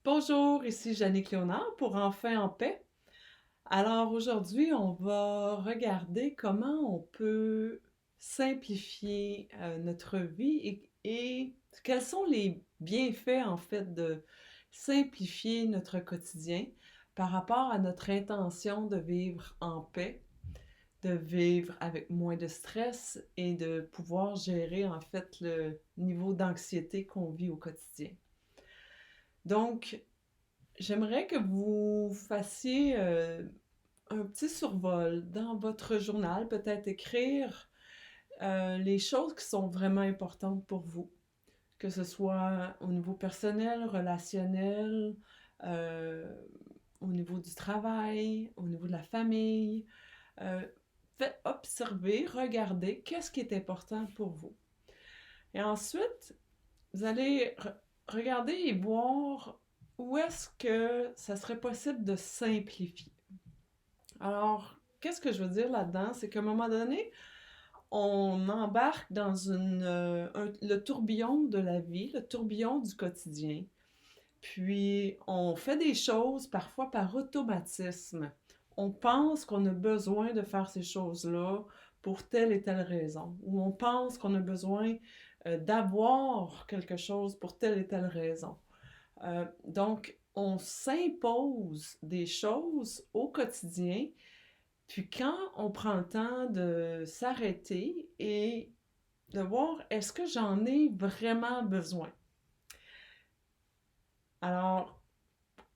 Bonjour, ici Jannick Léonard pour Enfin en paix. Alors aujourd'hui, on va regarder comment on peut simplifier notre vie et quels sont les bienfaits en fait de simplifier notre quotidien par rapport à notre intention de vivre en paix, de vivre avec moins de stress et de pouvoir gérer en fait le niveau d'anxiété qu'on vit au quotidien. Donc, j'aimerais que vous fassiez un petit survol dans votre journal, peut-être écrire les choses qui sont vraiment importantes pour vous, que ce soit au niveau personnel, relationnel, euh, au niveau du travail, au niveau de la famille. Euh, Faites observer, regardez qu'est-ce qui est important pour vous. Et ensuite, vous allez regarder et voir où est-ce que ça serait possible de simplifier. Alors, qu'est-ce que je veux dire là-dedans? C'est qu'à un moment donné, on embarque dans le tourbillon de la vie, le tourbillon du quotidien. Puis, on fait des choses parfois par automatisme. On pense qu'on a besoin de faire ces choses-là pour telle et telle raison. Ou on pense qu'on a besoin d'avoir quelque chose pour telle et telle raison. Donc, on s'impose des choses au quotidien, puis quand on prend le temps de s'arrêter et de voir est-ce que j'en ai vraiment besoin. Alors,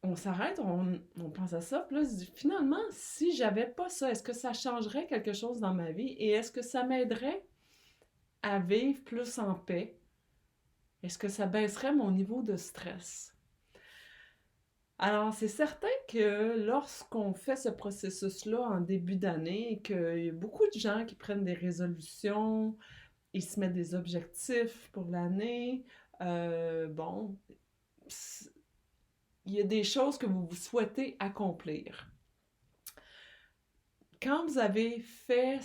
on s'arrête, on pense à ça, puis là, on se dit, finalement, si j'avais pas ça, est-ce que ça changerait quelque chose dans ma vie et est-ce que ça m'aiderait à vivre plus en paix? Est-ce que ça baisserait mon niveau de stress? Alors, c'est certain que lorsqu'on fait ce processus-là en début d'année et qu'il y a beaucoup de gens qui prennent des résolutions, ils se mettent des objectifs pour l'année, bon, il y a des choses que vous souhaitez accomplir. Quand vous avez fait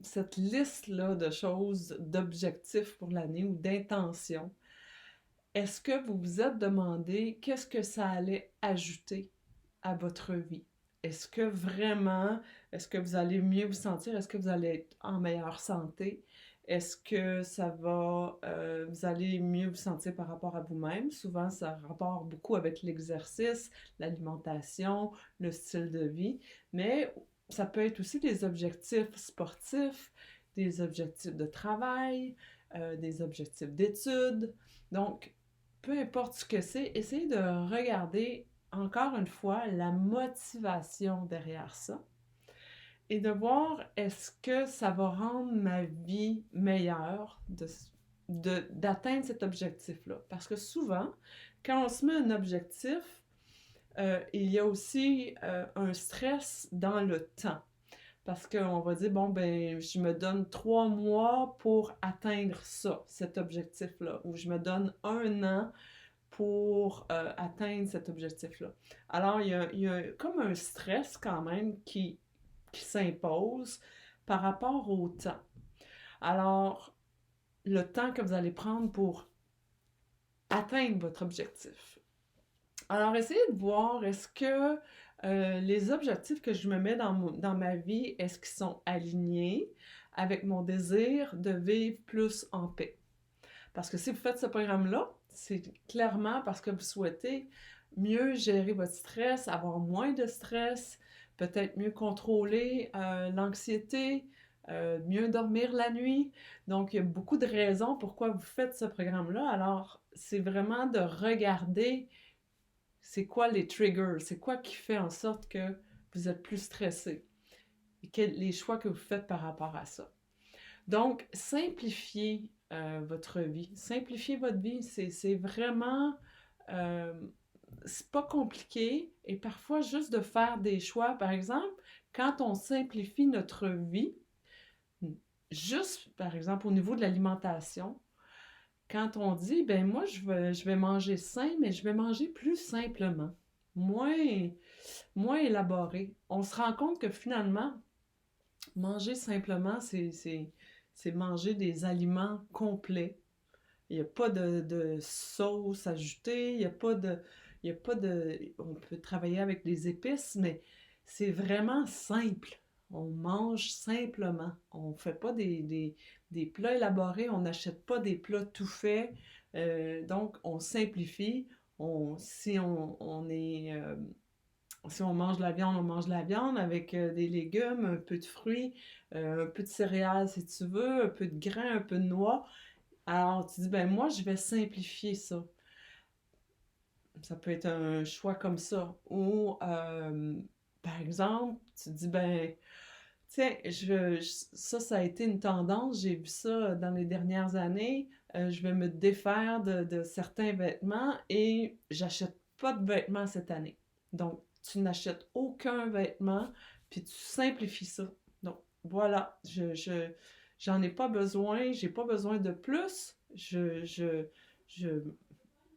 cette liste-là de choses, d'objectifs pour l'année ou d'intentions, est-ce que vous vous êtes demandé qu'est-ce que ça allait ajouter à votre vie? Est-ce que vraiment, est-ce que vous allez mieux vous sentir? Est-ce que vous allez être en meilleure santé? Est-ce que vous allez mieux vous sentir par rapport à vous-même? Souvent, ça rapporte beaucoup avec l'exercice, l'alimentation, le style de vie, mais ça peut être aussi des objectifs sportifs, des objectifs de travail, des objectifs d'études. Donc, peu importe ce que c'est, essayez de regarder encore une fois la motivation derrière ça et de voir est-ce que ça va rendre ma vie meilleure d'atteindre cet objectif-là. Parce que souvent, quand on se met un objectif, il y a aussi un stress dans le temps. Parce qu'on va dire, bon, ben, je me donne 3 mois pour atteindre ça, cet objectif-là, ou je me donne 1 an pour atteindre cet objectif-là. Alors, il y a comme un stress quand même qui s'impose par rapport au temps. Alors, le temps que vous allez prendre pour atteindre votre objectif. Alors, essayez de voir, est-ce que les objectifs que je me mets dans ma vie, est-ce qu'ils sont alignés avec mon désir de vivre plus en paix? Parce que si vous faites ce programme-là, c'est clairement parce que vous souhaitez mieux gérer votre stress, avoir moins de stress, peut-être mieux contrôler l'anxiété, mieux dormir la nuit. Donc, il y a beaucoup de raisons pourquoi vous faites ce programme-là. Alors, c'est vraiment de regarder c'est quoi les triggers, c'est quoi qui fait en sorte que vous êtes plus stressé et les choix que vous faites par rapport à ça. Donc, simplifiez votre vie. Simplifier votre vie, c'est vraiment... euh, c'est pas compliqué et parfois juste de faire des choix. Par exemple, quand on simplifie notre vie, juste par exemple au niveau de l'alimentation, quand on dit, ben moi je vais manger sain, mais je vais manger plus simplement, moins, moins élaboré, on se rend compte que finalement, manger simplement, c'est manger des aliments complets, Il n'y a pas de sauce ajoutée, il y a pas de... On peut travailler avec des épices, mais c'est vraiment simple. On mange simplement. On ne fait pas des plats élaborés, on n'achète pas des plats tout faits. Donc, on simplifie. Si on mange de la viande, on mange de la viande avec des légumes, un peu de fruits, un peu de céréales si tu veux, un peu de grains, un peu de noix. Alors, tu dis, ben moi, je vais simplifier ça. Ça peut être un choix comme ça. Ou, par exemple, tu dis, ben, tiens, ça a été une tendance. J'ai vu ça dans les dernières années. Je vais me défaire de certains vêtements et j'achète pas de vêtements cette année. Donc, tu n'achètes aucun vêtement, puis tu simplifies ça. Donc, voilà, j'en ai pas besoin, j'ai pas besoin de plus. Je,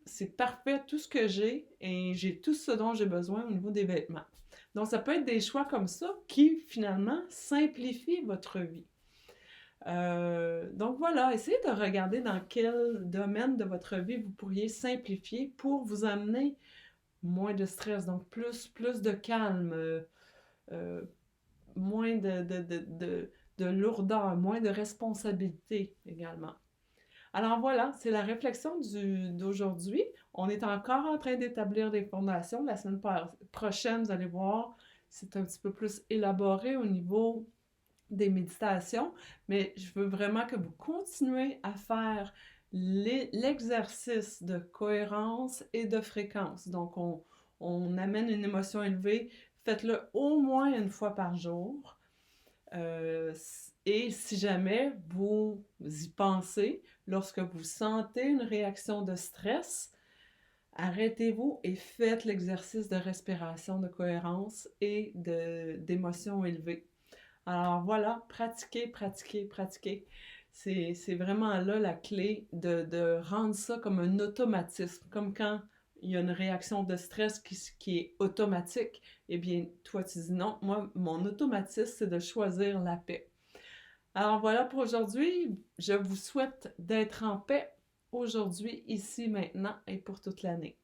c'est parfait tout ce que j'ai et j'ai tout ce dont j'ai besoin au niveau des vêtements. Donc, ça peut être des choix comme ça qui, finalement, simplifient votre vie. Donc voilà, essayez de regarder dans quel domaine de votre vie vous pourriez simplifier pour vous amener moins de stress, donc plus de calme, euh, moins de lourdeur, moins de responsabilité également. Alors voilà, c'est la réflexion d'aujourd'hui. On est encore en train d'établir des fondations. La semaine prochaine, vous allez voir, c'est un petit peu plus élaboré au niveau des méditations, mais je veux vraiment que vous continuez à faire l'exercice de cohérence et de fréquence. Donc, on amène une émotion élevée, faites-le au moins une fois par jour. Euh, et si jamais vous y pensez, lorsque vous sentez une réaction de stress, arrêtez-vous et faites l'exercice de respiration, de cohérence et d'émotion élevée. Alors voilà, pratiquez, pratiquez, pratiquez. C'est vraiment là la clé de rendre ça comme un automatisme, comme quand il y a une réaction de stress qui est automatique, eh bien, toi, tu dis non, moi, mon automatisme, c'est de choisir la paix. Alors voilà pour aujourd'hui. Je vous souhaite d'être en paix aujourd'hui, ici, maintenant et pour toute l'année.